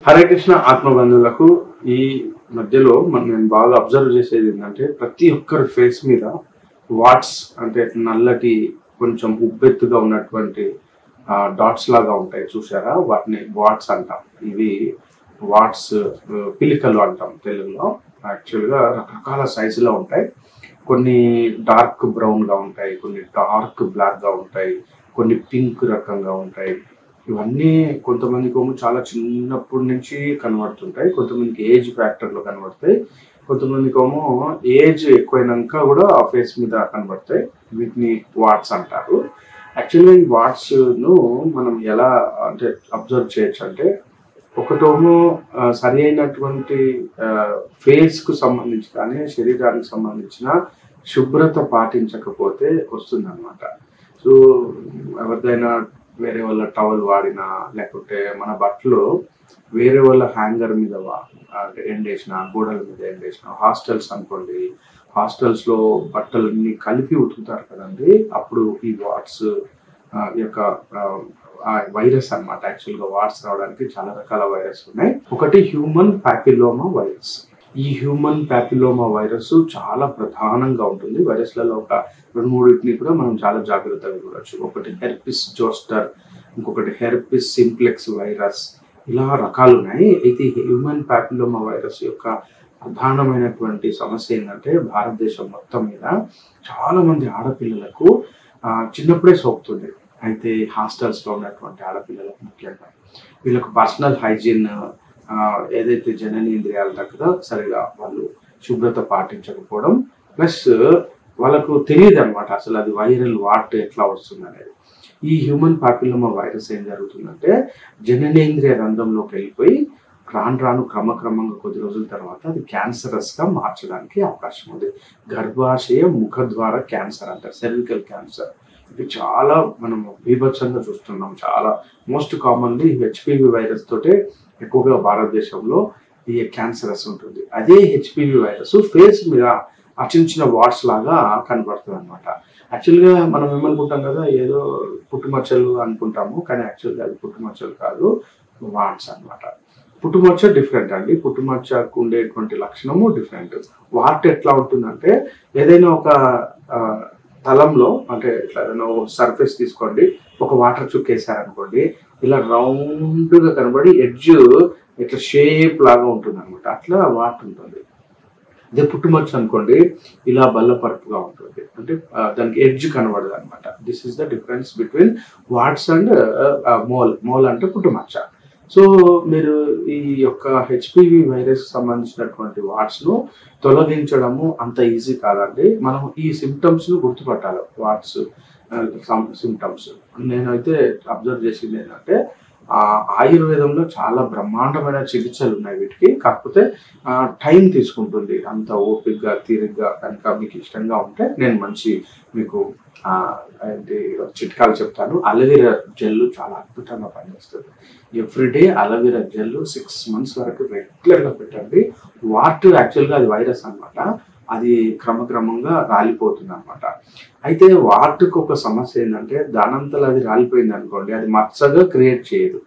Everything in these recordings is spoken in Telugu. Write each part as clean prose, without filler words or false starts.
హరే కృష్ణ ఆత్మబంధువులకు ఈ మధ్యలో నేను బాగా అబ్జర్వ్ చేసేది ఏంటంటే ప్రతి ఒక్కరి ఫేస్ మీద వాట్స్ అంటే నల్లటి కొంచెం ఉబ్బెత్తుగా ఉన్నటువంటి డాట్స్ లాగా ఉంటాయి చూసారా, వాటిని వాట్స్ అంటాం. ఇవి వాట్స్ పిలికలు అంటాం తెలుగులో. యాక్చువల్గా రకరకాల సైజులో ఉంటాయి. కొన్ని డార్క్ బ్రౌన్ గా ఉంటాయి, కొన్ని డార్క్ బ్లాక్ గా ఉంటాయి, కొన్ని పింక్ రకంగా ఉంటాయి. ఇవన్నీ కొంతమందికి చాలా చిన్నప్పటి నుంచి కనబడుతుంటాయి, కొంతమందికి ఏజ్ ఫ్యాక్టర్ లో కనబడతాయి, కొంతమందికి ఏజ్ ఎక్కువైనాక కూడా ఆ ఫేస్ మీద కనబడతాయి. వీటిని వాట్స్ అంటారు. యాక్చువల్గా ఈ వాట్స్ ను మనం ఎలా అంటే అబ్జర్వ్ చేయొచ్చు అంటే, ఒకటేమో సరి అయినటువంటి ఫేస్ కు సంబంధించి కానీ శరీరానికి సంబంధించిన శుభ్రత పాటించకపోతే వస్తుంది అనమాట. సో ఎవరిదైనా వేరే వాళ్ళ టవల్ వాడినా, లేకుంటే మన బట్టలు వేరే వాళ్ళ హ్యాంగర్ మీద ఎండేసిన, గోడల మీద ఎండేసిన, హాస్టల్స్ అనుకోండి, హాస్టల్స్ లో బట్టలన్నీ కలిపి ఉతుకుతారు కదండి, అప్పుడు ఈ వాట్స్ యొక్క వైరస్ అనమాట. యాక్చువల్గా వాట్స్ రావడానికి చాలా రకాల వైరస్ ఉన్నాయి. ఒకటి హ్యూమన్ ప్యాపిలోమా వైరస్. ఈ హ్యూమన్ ప్యాపిలోమా వైరస్ చాలా ప్రధానంగా ఉంటుంది. వైరస్లలో ఒక 2-3 కూడా మనం చాలా జాగ్రత్తగా చూడొచ్చు. ఒకటి హెర్పిస్ జోస్టర్, ఇంకొకటి హెర్పిస్ సింప్లెక్స్ వైరస్, ఇలా రకాలు ఉన్నాయి. అయితే హ్యూమన్ ప్యాపిలోమా వైరస్ యొక్క ప్రధానమైనటువంటి సమస్య ఏంటంటే, భారతదేశం మొత్తం మీద చాలా మంది ఆడపిల్లలకు చిన్నప్పుడే సోకుతుంది. అయితే హాస్టల్స్ లో ఉన్నటువంటి ఆడపిల్లలకు ముఖ్యంగా వీళ్ళకు పర్సనల్ హైజీన్ ఏదైతే జననేంద్రియాల దగ్గర సరిగా వాళ్ళు శుభ్రత పాటించకపోవడం, ప్లస్ వాళ్ళకు తెలియదు అనమాట అసలు అది వైరల్ వాట్ ఎట్లా వస్తుంది అనేది. ఈ హ్యూమన్ పాపిలోమా వైరస్ ఏం జరుగుతుందంటే, జననేంద్రియ రంధ్రంలోకి వెళ్ళిపోయి రాను క్రమక్రమంగా కొద్ది రోజుల తర్వాత అది క్యాన్సరస్ గా మార్చడానికి అవకాశం ఉంది. గర్భాశయ ముఖద్వార క్యాన్సర్ అంటారు, సెర్వికల్ క్యాన్సర్. ఇది చాలా మనం బీభత్సంగా చూస్తున్నాం. చాలా మోస్ట్ కామన్లీ హెచ్పివి వైరస్ తోటే ఎక్కువగా భారతదేశంలో ఈ క్యాన్సరస్ ఉంటుంది. అదే హెచ్పివి వైరస్ ఫేస్ మీద చిన్న వాట్స్ లాగా కనబడుతుంది అనమాట. యాక్చువల్గా మనం ఏమనుకుంటాం కదా, ఏదో పుట్టుమచ్చలు అనుకుంటాము, కానీ యాక్చువల్గా అది పుట్టుమచ్చలు కాదు, వాట్స్ అనమాట. పుట్టుమచ్చ డిఫరెంట్ అండి, పుట్టుమచ్చకు ఉండేటువంటి లక్షణము డిఫరెంట్. వాట్ ఎట్లా ఉంటుందంటే, ఏదైనా ఒక తలంలో అంటే ఇట్లా ఏదైనా సర్ఫేస్ తీసుకోండి, ఒక వాటర్ చుక్క వేసారనుకోండి, ఇలా రౌండ్ గా కనబడి ఎడ్జ్ ఇట్లా షేప్ లాగా ఉంటుంది అనమాట. అట్లా వాట్ ఉంటుంది. అదే పుట్టుమచ్చ అనుకోండి, ఇలా బల్లపరుపుగా ఉంటుంది, అంటే దానికి ఎడ్జ్ కనబడదు అనమాట. This is the difference between warts and mole అంటే పుట్టుమచ్చ. సో మీరు ఈ యొక్క హెచ్పివి వైరస్ సంబంధించినటువంటి వాట్స్ ను తొలగించడము అంత ఈజీ కాదండి. మనం ఈ సిమ్టమ్స్ ను గుర్తుపట్టాలి. వాట్స్ సిమ్టమ్స్ నేనైతే అబ్జర్వ్ చేసింది ఏంటంటే, ఆయుర్వేదంలో చాలా బ్రహ్మాండమైన చికిత్సలు ఉన్నాయి వీటికి. కాకపోతే టైం తీసుకుంటుంది. అంత ఓపికగా తీరిగ్గా కనుక మీకు ఇష్టంగా ఉంటే నేను మంచి మీకు చిట్కాలు చెప్తాను. అలోవెరా జెల్ చాలా అద్భుతంగా పనిచేస్తుంది. ఎవ్రీడే అలోవెరా జెల్ 6 months వరకు రెగ్యులర్ గా పెట్టండి. వాట్ యాక్చువల్గా అది వైరస్ అనమాట, అది క్రమక్రమంగా రాలిపోతుంది అనమాట. అయితే వాటికి ఒక సమస్య ఏంటంటే, దానంతలో అది రాలిపోయింది అనుకోండి, అది మచ్చగా క్రియేట్ చేయదు.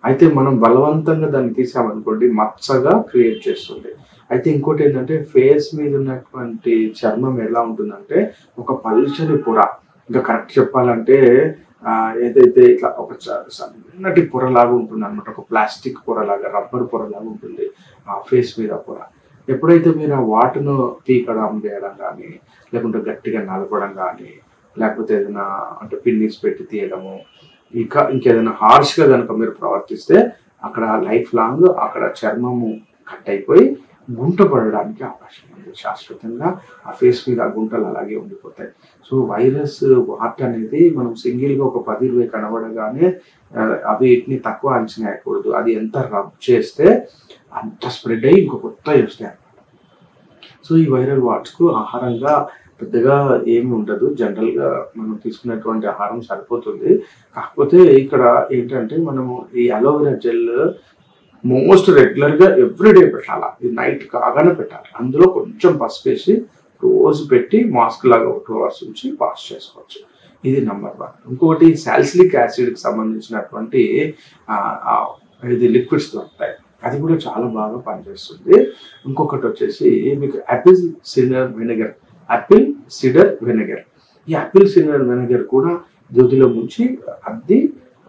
అయితే మనం బలవంతంగా దాన్ని తీసామనుకోండి, మచ్చగా క్రియేట్ చేస్తుంది. అయితే ఇంకోటి ఏంటంటే, ఫేస్ మీద ఉన్నటువంటి చర్మం ఎలా ఉంటుందంటే ఒక పల్చని పొర. ఇంకా కరెక్ట్ చెప్పాలంటే ఏదైతే ఇట్లా ఒక సన్నటి పొరలాగా ఉంటుంది అనమాట, ఒక ప్లాస్టిక్ పొరలాగా, రబ్బర్ పొరలాగా ఉంటుంది ఆ ఫేస్ మీద పొర. ఎప్పుడైతే మీరు ఆ వాటర్ను పీకడం చేయడం కానీ, లేకుంటే గట్టిగా నలపడం కానీ, లేకపోతే ఏదైనా అంటే పిన్నిస్ పెట్టి తీయడము, ఇంకేదైనా హార్ష్గా కనుక మీరు ప్రవర్తిస్తే అక్కడ లైఫ్ లాంగ్ అక్కడ చర్మము కట్ అయిపోయి గుంట పడడానికి అవకాశం ఉంది. శాశ్వతంగా ఆ ఫేస్ మీద ఆ గుంటలు అలాగే ఉండిపోతాయి. సో వైరస్ వాట్ అనేది మనం సింగిల్గా ఒక 10-20 కనబడగానే వీటిని తక్కువ అంచనా వేయకూడదు. అది ఎంత రబ్ చేస్తే అంత స్ప్రెడ్ అయ్యి ఇంకో కొత్త వస్తాయి అన్నమాట. సో ఈ వైరల్ వాట్స్కు ఆహారంగా పెద్దగా ఏమి ఉండదు. జనరల్గా మనం తీసుకునేటువంటి ఆహారం సరిపోతుంది. కాకపోతే ఇక్కడ ఏంటంటే, మనము ఈ అలోవెరా జెల్ మోస్ట్ రెగ్యులర్గా ఎవ్రీడే పెట్టాలి. ఇది నైట్ కాగానే పెట్టాలి. అందులో కొంచెం పసుపు వేసి రోజు పెట్టి మాస్క్ లాగా 2 hours ఉంచి వాష్ చేసుకోవచ్చు. ఇది నెంబర్ 1. ఇంకొకటి సాలిసిలిక్ యాసిడ్కి సంబంధించినటువంటి ఇది లిక్విడ్స్ దొరుకుతాయి. అది కూడా చాలా బాగా పనిచేస్తుంది. ఇంకొకటి వచ్చేసి మీకు Apple cider vinegar. Apple cider vinegar. ఈ యాపిల్ సిడర్ వెనిగర్ కూడా దూదిలో ముంచి అద్ది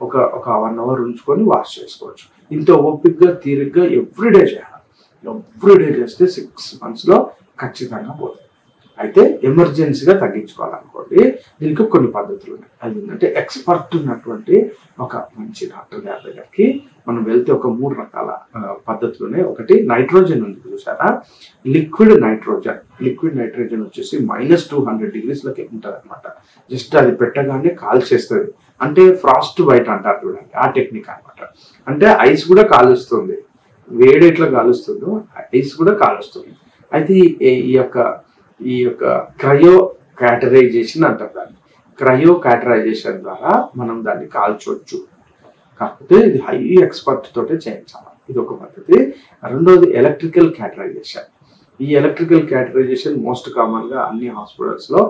ఒక 1 అవర్ ఉంచుకొని వాష్ చేసుకోవచ్చు. ఇంత ఓపిక్గా తీరిగ్గా ఎవ్రీడే చేయాలి. ఎవ్రీడే చేస్తే 6 months ఖచ్చితంగా పోతుంది. అయితే ఎమర్జెన్సీగా తగ్గించుకోవాలనుకోండి, దీనికి కొన్ని పద్ధతులు ఉన్నాయి. అది ఏంటంటే ఎక్స్పర్ట్ ఉన్నటువంటి ఒక మంచి డాక్టర్ గారి దగ్గరికి మనం వెళ్తే ఒక 3 రకాల పద్ధతులు ఉన్నాయి. ఒకటి నైట్రోజన్ ఉంది చూసారా, లిక్విడ్ నైట్రోజన్ వచ్చేసి -200 degrees ఉంటుంది అనమాట. జస్ట్ అది పెట్టగానే కాల్చేస్తుంది. అంటే ఫ్రాస్ట్ బయట అంటారు చూడండి, ఆ టెక్నిక్ అనమాట. అంటే ఐస్ కూడా కాలుస్తుంది, వేడి ఎట్లా కాలుస్తుందో ఐస్ కూడా కాలుస్తుంది. అయితే ఈ యొక్క క్రయో క్యాటరైజేషన్ అంటారు దాన్ని. క్రయో క్యాటరైజేషన్ ద్వారా మనం దాన్ని కాల్చవచ్చు. కాకపోతే ఇది హై ఎక్స్పర్ట్ తోటే చేయించాలి. ఇది ఒక పద్ధతి. రెండోది ఎలక్ట్రికల్ క్యాటరైజేషన్. ఈ ఎలక్ట్రికల్ క్యాటరైజేషన్ మోస్ట్ కామన్ గా అన్ని హాస్పిటల్స్ లో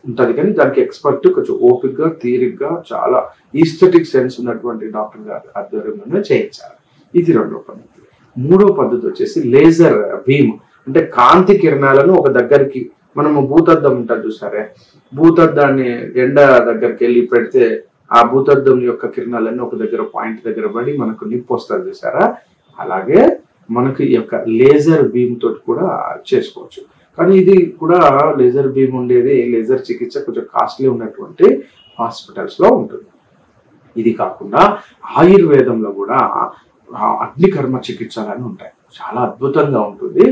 ఉంటుంది, కానీ దానికి ఎక్స్పర్ట్ కొంచెం ఓపిక్గా తీరిగ్గా చాలా ఈస్థెటిక్ సెన్స్ ఉన్నటువంటి డాక్టర్ గారి ఆధ్వర్యంలోనే చేయించాలి. ఇది రెండో పద్ధతి. మూడో పద్ధతి వచ్చేసి లేజర్ బీమ్. అంటే కాంతి కిరణాలను ఒక దగ్గరికి, మనము భూతద్దం ఉంటుంది చూసారే, భూతద్దాన్ని ఎండ దగ్గరికి వెళ్ళి పెడితే ఆ భూతద్దం యొక్క కిరణాలన్నీ ఒక దగ్గర పాయింట్ దగ్గర పడి మనకు నిప్పు వస్తుంది చూసారా, అలాగే మనకు ఈ యొక్క లేజర్ బీమ్ తోటి కూడా చేసుకోవచ్చు. కానీ ఇది కూడా లేజర్ బీమ్ ఉండేది, లేజర్ చికిత్స కొంచెం కాస్ట్లీ ఉన్నటువంటి హాస్పిటల్స్ లో ఉంటుంది. ఇది కాకుండా ఆయుర్వేదంలో కూడా అగ్నికర్మ చికిత్సలు అని ఉంటాయి, చాలా అద్భుతంగా ఉంటుంది.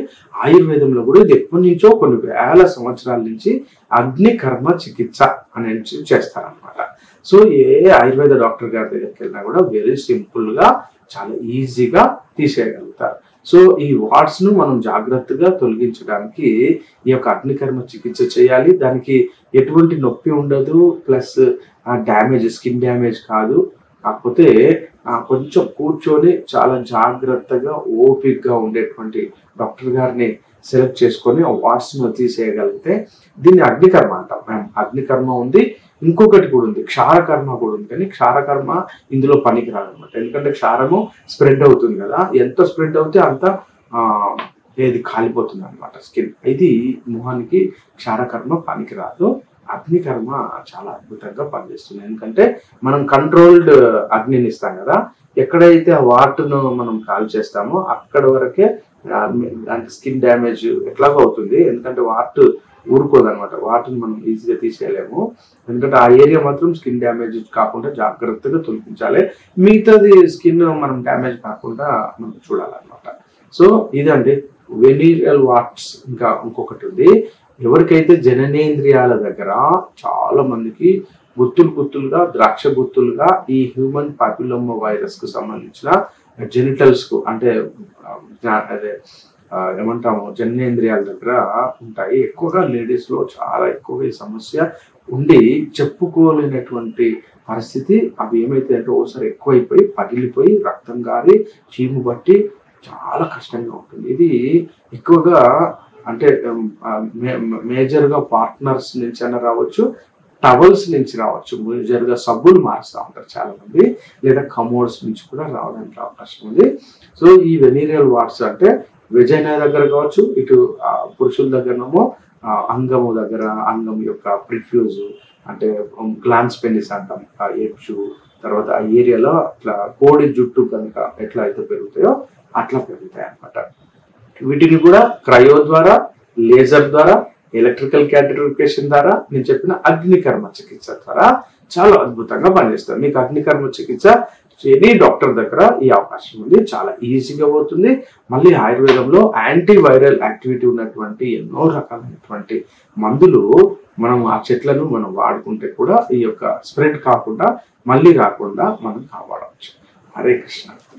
ఆయుర్వేదంలో కూడా ఇది ఎప్పటి నుంచో కొన్ని వేల సంవత్సరాల నుంచి అగ్నికర్మ చికిత్స అనేది చేస్తారనమాట. సో ఏ ఆయుర్వేద డాక్టర్ గారి దగ్గరికి వెళ్ళినా కూడా వెరీ సింపుల్ గా చాలా ఈజీగా తీసేయగలుగుతారు. సో ఈ వాట్స్ ను మనం జాగ్రత్తగా తొలగించడానికి ఈ యొక్క అగ్నికర్మ చికిత్స చేయాలి. దానికి ఎటువంటి నొప్పి ఉండదు, ప్లస్ డ్యామేజ్, స్కిన్ డ్యామేజ్ కాదు. కాకపోతే కొంచెం కూర్చొని చాలా జాగ్రత్తగా ఓపిక్గా ఉండేటువంటి డాక్టర్ గారిని సెలెక్ట్ చేసుకొని వాట్స్ ను తీసేయగలిగితే దీన్ని అగ్నికర్మ అంటాం. అగ్నికర్మ ఉంది, ఇంకొకటి కూడా ఉంది, క్షారకర్మ కూడా ఉంది. కానీ క్షారకర్మ ఇందులో పనికిరాదు అనమాట. ఎందుకంటే క్షారము స్ప్రెడ్ అవుతుంది కదా, ఎంత స్ప్రెడ్ అవుతే అంత ఏది కాలిపోతుంది అనమాట స్కిన్. ఇది ముఖానికి క్షారకర్మ పనికిరాదు. అగ్నికర్మ చాలా అద్భుతంగా పనిచేస్తుంది. ఎందుకంటే మనం కంట్రోల్డ్ అగ్నిని ఇస్తాం కదా, ఎక్కడైతే ఆ వాటును మనం కాల్ చేస్తామో అక్కడ వరకే దానికి స్కిన్ డ్యామేజ్ ఎట్లాగో అవుతుంది. ఎందుకంటే వాట్ ఊరుకోదనమాట, వాటిని మనం ఈజీగా తీసేయలేము. ఎందుకంటే ఆ ఏరియా మాత్రం స్కిన్ డ్యామేజ్ కాకుండా జాగ్రత్తగా తొలగించాలి, మిగతాది స్కిన్ మనం డ్యామేజ్ కాకుండా మనం చూడాలన్నమాట. సో ఇదండి వెనీరియల్ వాట్స్. ఇంకా ఇంకొకటి ఉంది, ఎవరికైతే జననేంద్రియాల దగ్గర చాలా మందికి గుత్తులుగా ద్రాక్ష గుత్తులుగా ఈ హ్యూమన్ పాపిలోమా వైరస్ కు సంబంధించిన జెనిటల్స్ కు, అంటే అదే ఏమంటాము జననేంద్రియాల దగ్గర ఉంటాయి. ఎక్కువగా లేడీస్ లో చాలా ఎక్కువగా ఈ సమస్య ఉండి చెప్పుకోలేనటువంటి పరిస్థితి. అవి ఏమైతే అంటే ఓసారి ఎక్కువైపోయి పగిలిపోయి రక్తం గారి చీము బట్టి చాలా కష్టంగా ఉంటుంది. ఇది ఎక్కువగా అంటే మేజర్ గా పార్ట్నర్స్ నుంచి అయినా రావచ్చు, టవల్స్ నుంచి రావచ్చు. మేజర్ గా సబ్బులు మారుస్తూ ఉంటారు చాలా మంది, లేదా కమోడ్స్ నుంచి కూడా రావడానికి అవకాశం ఉంది. సో ఈ వెనీరియల్ వాట్స్ అంటే వెజైనా దగ్గర కావచ్చు, ఇటు పురుషుల దగ్గరనేమో అంగము దగ్గర, అంగం యొక్క ప్రిఫ్యూజ్ అంటే గ్లాన్స్ పెనిస్ అంటాం, ఎడ్జు, తర్వాత ఆ ఏరియాలో ఇట్లా కోడి జుట్టు కనుక ఎట్లా అయితే పెరుగుతాయో అట్లా పెరుగుతాయి అన్నమాట. వీటిని కూడా క్రయో ద్వారా, లేజర్ ద్వారా, ఎలక్ట్రికల్ క్యాటరిఫికేషన్ ద్వారా, నేను చెప్పిన అగ్నికర్మ చికిత్స ద్వారా చాలా అద్భుతంగా పనిచేస్తారు. మీకు అగ్నికర్మ చికిత్స ఎనీ డాక్టర్ దగ్గర ఈ అవకాశం ఉంది, చాలా ఈజీగా పోతుంది. మళ్ళీ ఆయుర్వేదంలో యాంటీవైరల్ యాక్టివిటీ ఉన్నటువంటి ఎన్నో రకాలైనటువంటి మందులు మనం ఆ చెట్లను మనం వాడుకుంటే కూడా ఈ యొక్క స్ప్రెడ్ కాకుండా మళ్ళీ రాకుండా మనం కాపాడవచ్చు. హరే కృష్ణ.